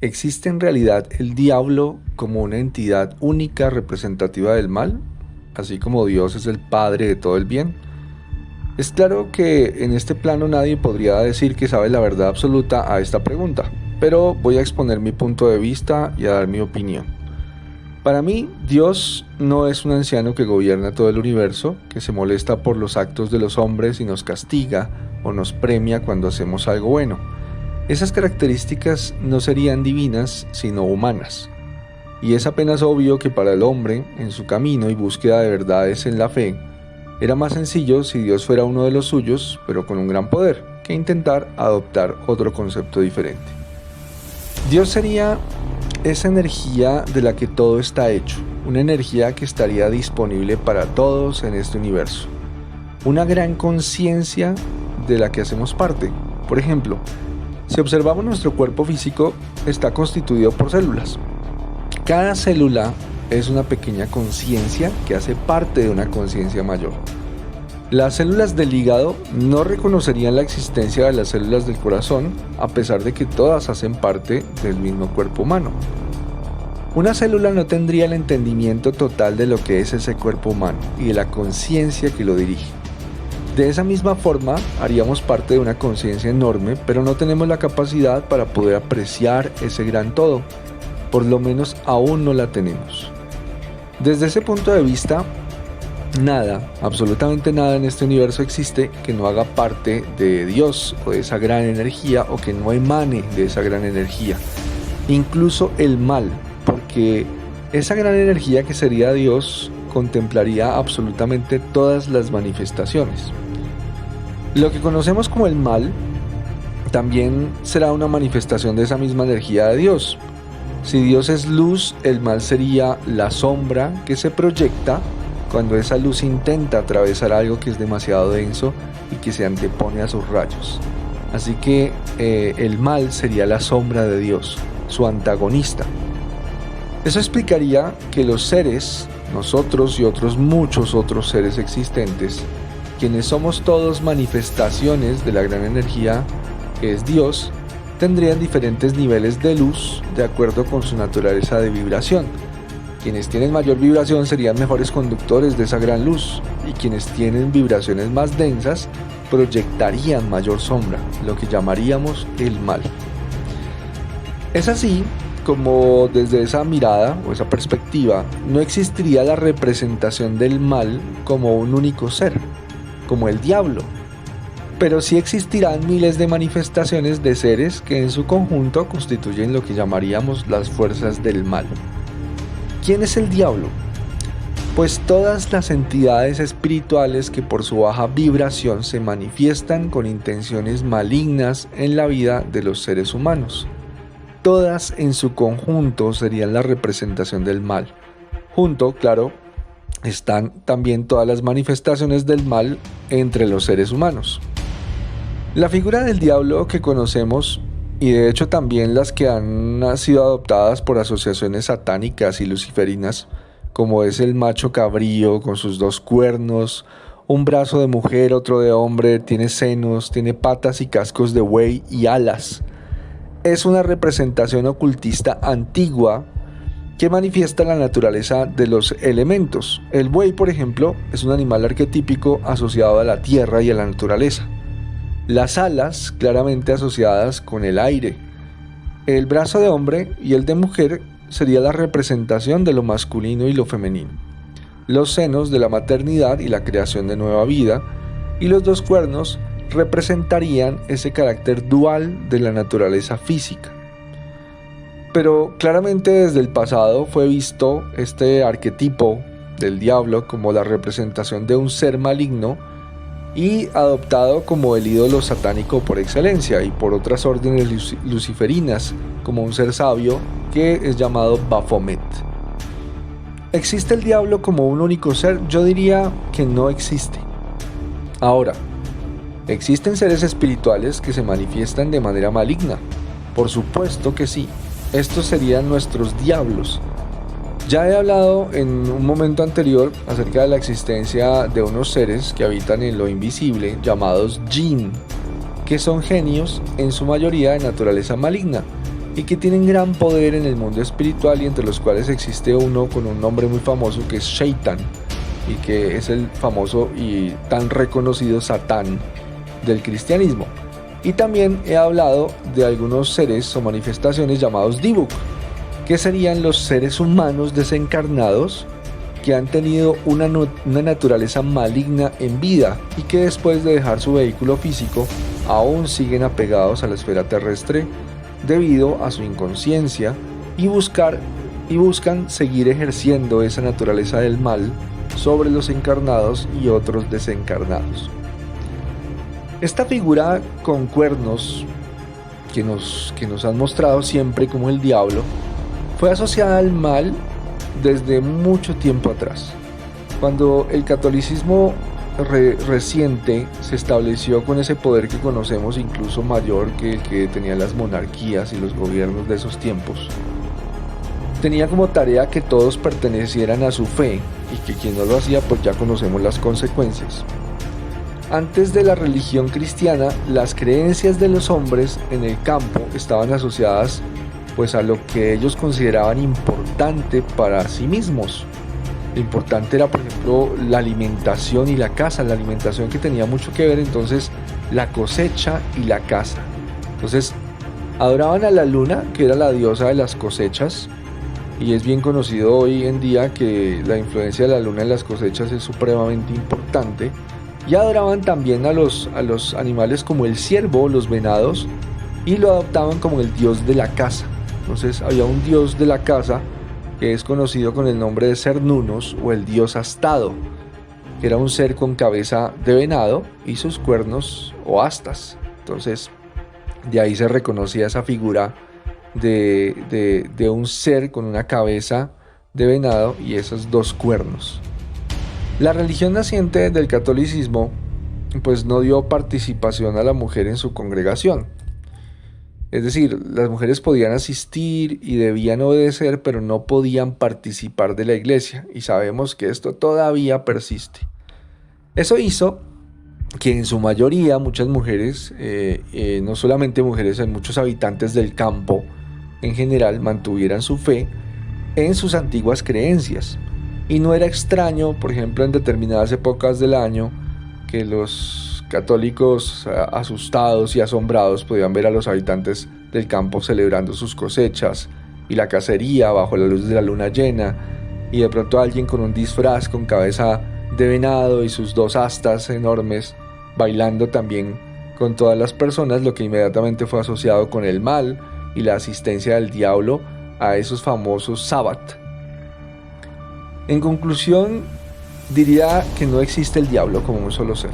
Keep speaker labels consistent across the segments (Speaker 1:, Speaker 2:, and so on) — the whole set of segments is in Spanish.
Speaker 1: ¿Existe en realidad el diablo como una entidad única representativa del mal, así como Dios es el padre de todo el bien? Es claro que en este plano nadie podría decir que sabe la verdad absoluta a esta pregunta, pero voy a exponer mi punto de vista y a dar mi opinión. Para mí, Dios no es un anciano que gobierna todo el universo, que se molesta por los actos de los hombres y nos castiga o nos premia cuando hacemos algo bueno. Esas características no serían divinas, sino humanas. Y es apenas obvio que para el hombre, en su camino y búsqueda de verdades en la fe, era más sencillo si Dios fuera uno de los suyos, pero con un gran poder, que intentar adoptar otro concepto diferente. Dios sería esa energía de la que todo está hecho, una energía que estaría disponible para todos en este universo. Una gran conciencia de la que hacemos parte. Por ejemplo, si observamos nuestro cuerpo físico, está constituido por células. Cada célula es una pequeña conciencia que hace parte de una conciencia mayor. Las células del hígado no reconocerían la existencia de las células del corazón, a pesar de que todas hacen parte del mismo cuerpo humano. Una célula no tendría el entendimiento total de lo que es ese cuerpo humano y de la conciencia que lo dirige. De esa misma forma, haríamos parte de una conciencia enorme, pero no tenemos la capacidad para poder apreciar ese gran todo. Por lo menos aún no la tenemos. Desde ese punto de vista, nada, absolutamente nada en este universo existe que no haga parte de Dios o de esa gran energía o que no emane de esa gran energía. Incluso el mal, porque esa gran energía que sería Dios contemplaría absolutamente todas las manifestaciones. Lo que conocemos como el mal también será una manifestación de esa misma energía de Dios. Si Dios es luz, el mal sería la sombra que se proyecta cuando esa luz intenta atravesar algo que es demasiado denso y que se antepone a sus rayos. Así que el mal sería la sombra de Dios, su antagonista. Eso explicaría que los seres, nosotros y otros muchos otros seres existentes, quienes somos todos manifestaciones de la gran energía que es Dios, tendrían diferentes niveles de luz de acuerdo con su naturaleza de vibración. Quienes tienen mayor vibración serían mejores conductores de esa gran luz, y quienes tienen vibraciones más densas proyectarían mayor sombra, lo que llamaríamos el mal. Es así como desde esa mirada o esa perspectiva no existiría la representación del mal como un único ser, como el diablo. Pero sí existirán miles de manifestaciones de seres que en su conjunto constituyen lo que llamaríamos las fuerzas del mal. ¿Quién es el diablo? Pues todas las entidades espirituales que por su baja vibración se manifiestan con intenciones malignas en la vida de los seres humanos. Todas en su conjunto serían la representación del mal. Junto, claro, están también todas las manifestaciones del mal entre los seres humanos. La figura del diablo que conocemos, y de hecho también las que han sido adoptadas por asociaciones satánicas y luciferinas, como es el macho cabrío con sus dos cuernos, un brazo de mujer, otro de hombre, tiene senos, tiene patas y cascos de buey y alas. Es una representación ocultista antigua que manifiesta la naturaleza de los elementos. El buey, por ejemplo, es un animal arquetípico asociado a la tierra y a la naturaleza. Las alas claramente asociadas con el aire. El brazo de hombre y el de mujer sería la representación de lo masculino y lo femenino. Los senos de la maternidad y la creación de nueva vida, y los dos cuernos representarían ese carácter dual de la naturaleza física. Pero claramente desde el pasado fue visto este arquetipo del diablo como la representación de un ser maligno y adoptado como el ídolo satánico por excelencia y por otras órdenes luciferinas como un ser sabio que es llamado Baphomet. ¿Existe el diablo como un único ser? Yo diría que no existe. Ahora, ¿existen seres espirituales que se manifiestan de manera maligna? Por supuesto que sí. Estos serían nuestros diablos. Ya he hablado en un momento anterior acerca de la existencia de unos seres que habitan en lo invisible llamados Jinn, que son genios en su mayoría de naturaleza maligna, y que tienen gran poder en el mundo espiritual, y entre los cuales existe uno con un nombre muy famoso que es Shaitan, y que es el famoso y tan reconocido Satán del cristianismo. Y también he hablado de algunos seres o manifestaciones llamados Dibuk, que serían los seres humanos desencarnados que han tenido una naturaleza maligna en vida y que después de dejar su vehículo físico aún siguen apegados a la esfera terrestre debido a su inconsciencia y buscan seguir ejerciendo esa naturaleza del mal sobre los encarnados y otros desencarnados. Esta figura con cuernos que nos han mostrado siempre como el diablo fue asociada al mal desde mucho tiempo atrás. Cuando el catolicismo reciente se estableció con ese poder que conocemos, incluso mayor que el que tenían las monarquías y los gobiernos de esos tiempos, tenía como tarea que todos pertenecieran a su fe, y que quien no lo hacía pues ya conocemos las consecuencias. Antes de la religión cristiana, las creencias de los hombres en el campo estaban asociadas pues a lo que ellos consideraban importante para sí mismos. Lo importante era, por ejemplo, la alimentación y la caza, la alimentación que tenía mucho que ver entonces la cosecha y la caza. Entonces adoraban a la luna, que era la diosa de las cosechas, y es bien conocido hoy en día que la influencia de la luna en las cosechas es supremamente importante. Y adoraban también a los animales como el ciervo, los venados, y lo adoptaban como el dios de la caza. Entonces había un dios de la caza que es conocido con el nombre de Cernunnos, o el dios astado, que era un ser con cabeza de venado y sus cuernos o astas. Entonces de ahí se reconocía esa figura de un ser con una cabeza de venado y esos dos cuernos. La religión naciente del catolicismo pues no dio participación a la mujer en su congregación. Es decir, las mujeres podían asistir y debían obedecer, pero no podían participar de la iglesia, y sabemos que esto todavía persiste. Eso hizo que en su mayoría muchas mujeres, no solamente mujeres, en muchos habitantes del campo en general, mantuvieran su fe en sus antiguas creencias. Y no era extraño, por ejemplo, en determinadas épocas del año, que los católicos asustados y asombrados podían ver a los habitantes del campo celebrando sus cosechas y la cacería bajo la luz de la luna llena, y de pronto alguien con un disfraz con cabeza de venado y sus dos astas enormes bailando también con todas las personas, lo que inmediatamente fue asociado con el mal y la asistencia del diablo a esos famosos sábados. En conclusión, diría que no existe el diablo como un solo ser,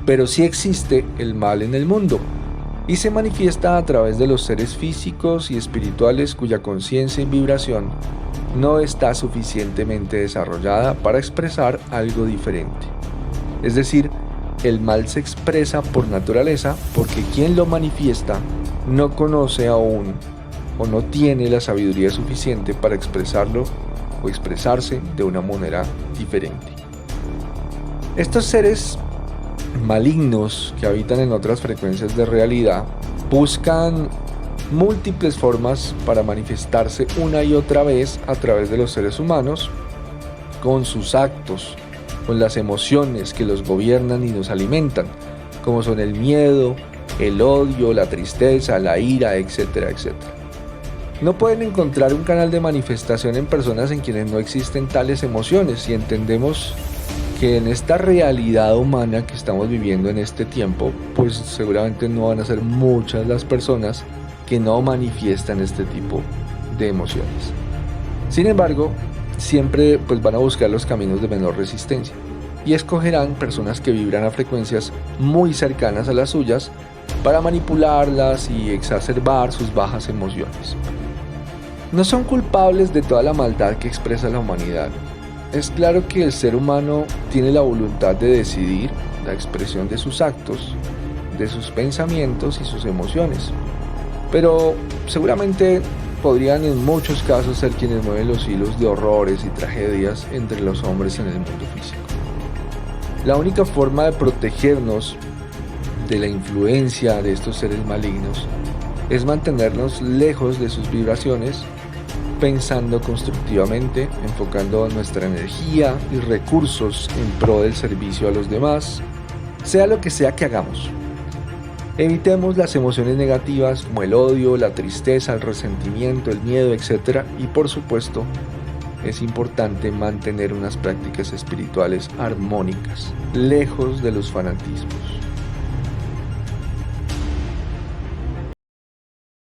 Speaker 1: pero sí existe el mal en el mundo, y se manifiesta a través de los seres físicos y espirituales cuya conciencia y vibración no está suficientemente desarrollada para expresar algo diferente. Es decir, el mal se expresa por naturaleza porque quien lo manifiesta no conoce aún o no tiene la sabiduría suficiente para expresarlo o expresarse de una manera diferente. Estos seres malignos que habitan en otras frecuencias de realidad buscan múltiples formas para manifestarse una y otra vez a través de los seres humanos, con sus actos, con las emociones que los gobiernan y nos alimentan, como son el miedo, el odio, la tristeza, la ira, etcétera, etcétera. No pueden encontrar un canal de manifestación en personas en quienes no existen tales emociones, y entendemos que en esta realidad humana que estamos viviendo en este tiempo, pues seguramente no van a ser muchas las personas que no manifiestan este tipo de emociones. Sin embargo, siempre pues van a buscar los caminos de menor resistencia y escogerán personas que vibran a frecuencias muy cercanas a las suyas para manipularlas y exacerbar sus bajas emociones. No son culpables de toda la maldad que expresa la humanidad. Es claro que el ser humano tiene la voluntad de decidir la expresión de sus actos, de sus pensamientos y sus emociones, pero seguramente podrían en muchos casos ser quienes mueven los hilos de horrores y tragedias entre los hombres en el mundo físico. La única forma de protegernos de la influencia de estos seres malignos es mantenernos lejos de sus vibraciones, pensando constructivamente, enfocando nuestra energía y recursos en pro del servicio a los demás, sea lo que sea que hagamos. Evitemos las emociones negativas como el odio, la tristeza, el resentimiento, el miedo, etc. Y por supuesto, es importante mantener unas prácticas espirituales armónicas, lejos de los fanatismos.